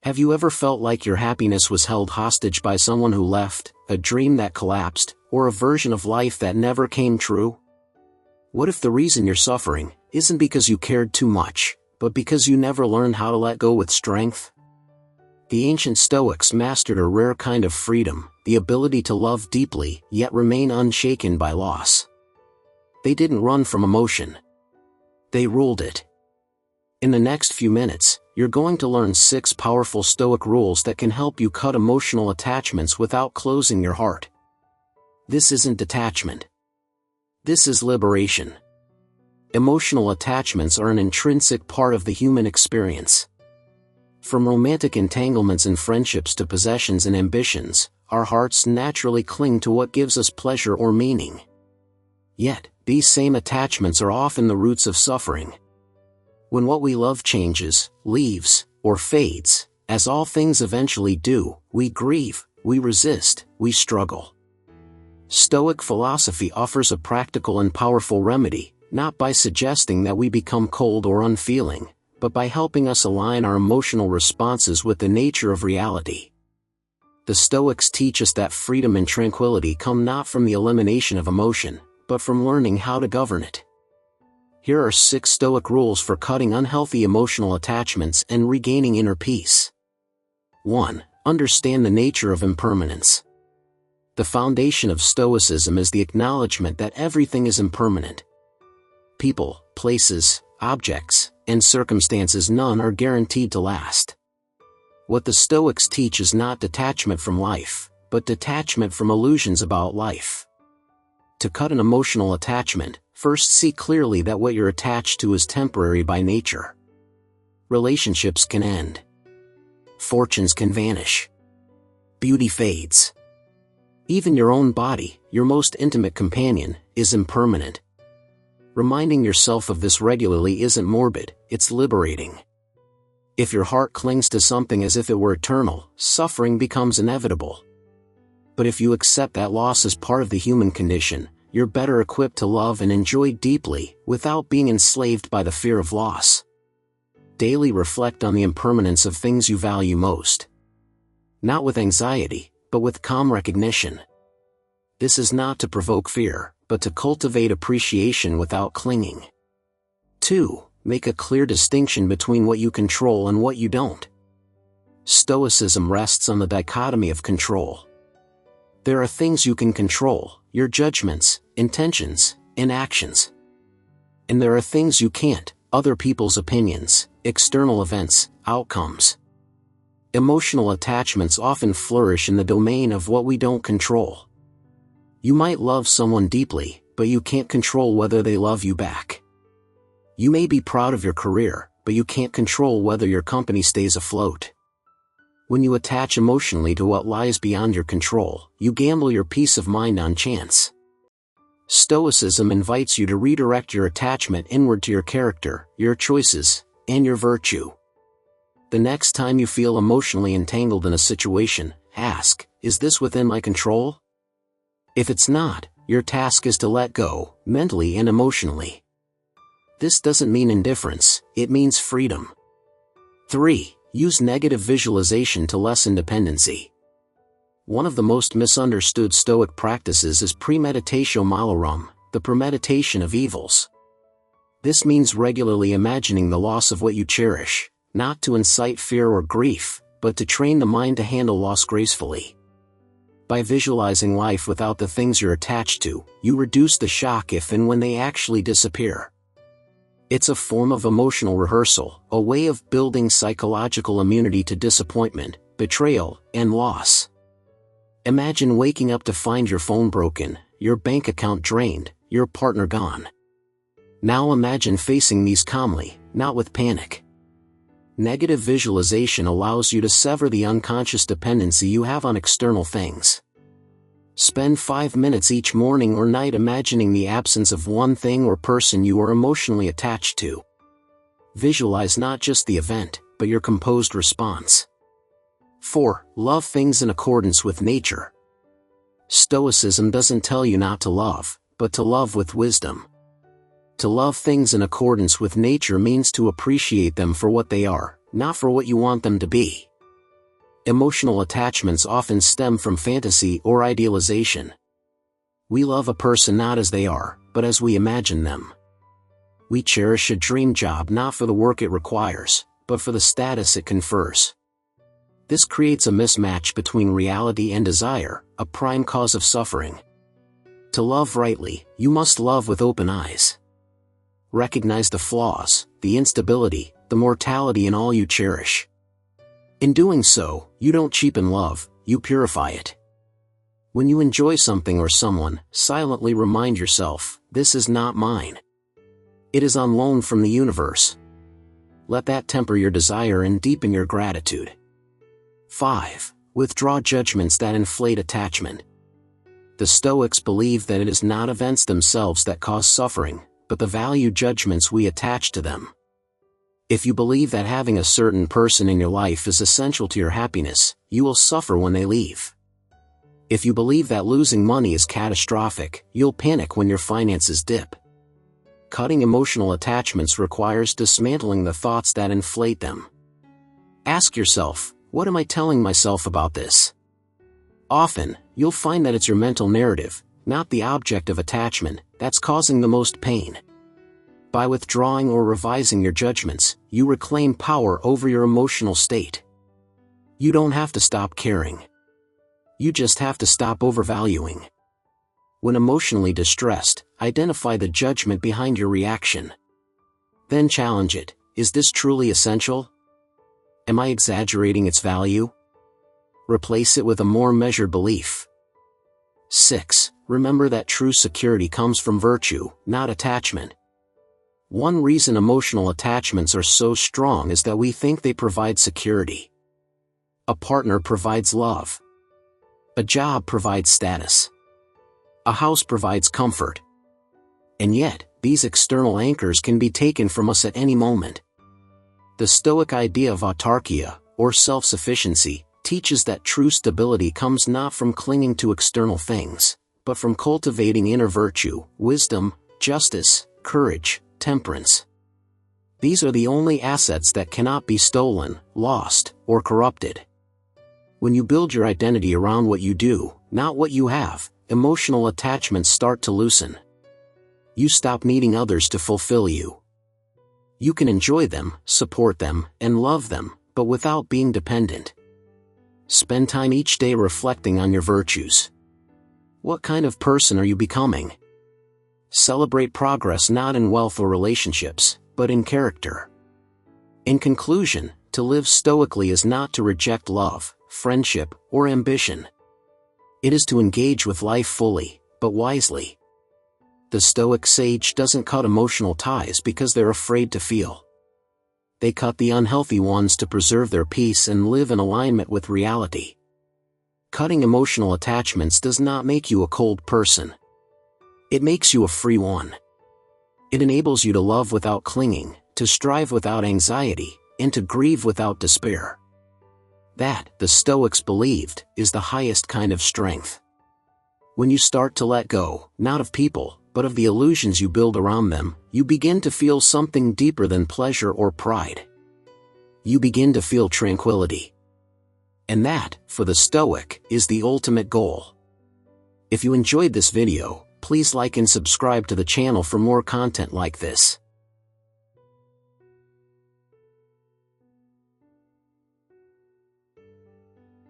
Have you ever felt like your happiness was held hostage by someone who left, a dream that collapsed, or a version of life that never came true? What if the reason you're suffering isn't because you cared too much, but because you never learned how to let go with strength? The ancient Stoics mastered a rare kind of freedom, the ability to love deeply, yet remain unshaken by loss. They didn't run from emotion. They ruled it. In the next few minutes, you're going to learn 6 powerful Stoic rules that can help you cut emotional attachments without closing your heart. This isn't detachment. This is liberation. Emotional attachments are an intrinsic part of the human experience. From romantic entanglements and friendships to possessions and ambitions, our hearts naturally cling to what gives us pleasure or meaning. Yet, these same attachments are often the roots of suffering. When what we love changes, leaves, or fades, as all things eventually do, we grieve, we resist, we struggle. Stoic philosophy offers a practical and powerful remedy, not by suggesting that we become cold or unfeeling, but by helping us align our emotional responses with the nature of reality. The Stoics teach us that freedom and tranquility come not from the elimination of emotion, but from learning how to govern it. Here are 6 Stoic rules for cutting unhealthy emotional attachments and regaining inner peace. 1. Understand the nature of impermanence. The foundation of Stoicism is the acknowledgement that everything is impermanent. People, places, objects, and circumstances, none are guaranteed to last. What the Stoics teach is not detachment from life, but detachment from illusions about life. To cut an emotional attachment, first see clearly that what you're attached to is temporary by nature. Relationships can end. Fortunes can vanish. Beauty fades. Even your own body, your most intimate companion, is impermanent. Reminding yourself of this regularly isn't morbid, it's liberating. If your heart clings to something as if it were eternal, suffering becomes inevitable. But if you accept that loss as part of the human condition, you're better equipped to love and enjoy deeply, without being enslaved by the fear of loss. Daily reflect on the impermanence of things you value most. Not with anxiety, but with calm recognition. This is not to provoke fear, but to cultivate appreciation without clinging. 2. Make a clear distinction between what you control and what you don't. Stoicism rests on the dichotomy of control. There are things you can control, your judgments, intentions, and actions. And there are things you can't, other people's opinions, external events, outcomes. Emotional attachments often flourish in the domain of what we don't control. You might love someone deeply, but you can't control whether they love you back. You may be proud of your career, but you can't control whether your company stays afloat. When you attach emotionally to what lies beyond your control, you gamble your peace of mind on chance. Stoicism invites you to redirect your attachment inward to your character, your choices, and your virtue. The next time you feel emotionally entangled in a situation, ask, is this within my control? If it's not, your task is to let go, mentally and emotionally. This doesn't mean indifference, it means freedom. 3. Use negative visualization to lessen dependency. One of the most misunderstood Stoic practices is premeditatio malorum, the premeditation of evils. This means regularly imagining the loss of what you cherish, not to incite fear or grief, but to train the mind to handle loss gracefully. By visualizing life without the things you're attached to, you reduce the shock if and when they actually disappear. It's a form of emotional rehearsal, a way of building psychological immunity to disappointment, betrayal, and loss. Imagine waking up to find your phone broken, your bank account drained, your partner gone. Now imagine facing these calmly, not with panic. Negative visualization allows you to sever the unconscious dependency you have on external things. Spend 5 minutes each morning or night imagining the absence of one thing or person you are emotionally attached to. Visualize not just the event, but your composed response. 4. Love things in accordance with nature. Stoicism doesn't tell you not to love, but to love with wisdom. To love things in accordance with nature means to appreciate them for what they are, not for what you want them to be. Emotional attachments often stem from fantasy or idealization. We love a person not as they are, but as we imagine them. We cherish a dream job not for the work it requires, but for the status it confers. This creates a mismatch between reality and desire, a prime cause of suffering. To love rightly, you must love with open eyes. Recognize the flaws, the instability, the mortality in all you cherish. In doing so, you don't cheapen love, you purify it. When you enjoy something or someone, silently remind yourself, this is not mine. It is on loan from the universe. Let that temper your desire and deepen your gratitude. 5. Withdraw judgments that inflate attachment. The Stoics believe that it is not events themselves that cause suffering, but the value judgments we attach to them. If you believe that having a certain person in your life is essential to your happiness, you will suffer when they leave. If you believe that losing money is catastrophic, you'll panic when your finances dip. Cutting emotional attachments requires dismantling the thoughts that inflate them. Ask yourself, what am I telling myself about this? Often, you'll find that it's your mental narrative, not the object of attachment, that's causing the most pain. By withdrawing or revising your judgments, you reclaim power over your emotional state. You don't have to stop caring. You just have to stop overvaluing. When emotionally distressed, identify the judgment behind your reaction. Then challenge it, is this truly essential? Am I exaggerating its value? Replace it with a more measured belief. 6. Remember that true security comes from virtue, not attachment. One reason emotional attachments are so strong is that we think they provide security. A partner provides love. A job provides status. A house provides comfort. And yet, these external anchors can be taken from us at any moment. The Stoic idea of autarkia, or self-sufficiency, teaches that true stability comes not from clinging to external things, but from cultivating inner virtue, wisdom, justice, courage, temperance. These are the only assets that cannot be stolen, lost, or corrupted. When you build your identity around what you do, not what you have, emotional attachments start to loosen. You stop needing others to fulfill you. You can enjoy them, support them, and love them, but without being dependent. Spend time each day reflecting on your virtues. What kind of person are you becoming? Celebrate progress not in wealth or relationships, but in character. In conclusion, to live stoically is not to reject love, friendship, or ambition. It is to engage with life fully, but wisely. The Stoic sage doesn't cut emotional ties because they're afraid to feel. They cut the unhealthy ones to preserve their peace and live in alignment with reality. Cutting emotional attachments does not make you a cold person. It makes you a free one. It enables you to love without clinging, to strive without anxiety, and to grieve without despair. That, the Stoics believed, is the highest kind of strength. When you start to let go, not of people, but of the illusions you build around them, you begin to feel something deeper than pleasure or pride. You begin to feel tranquility. And that, for the Stoic, is the ultimate goal. If you enjoyed this video, please like and subscribe to the channel for more content like this.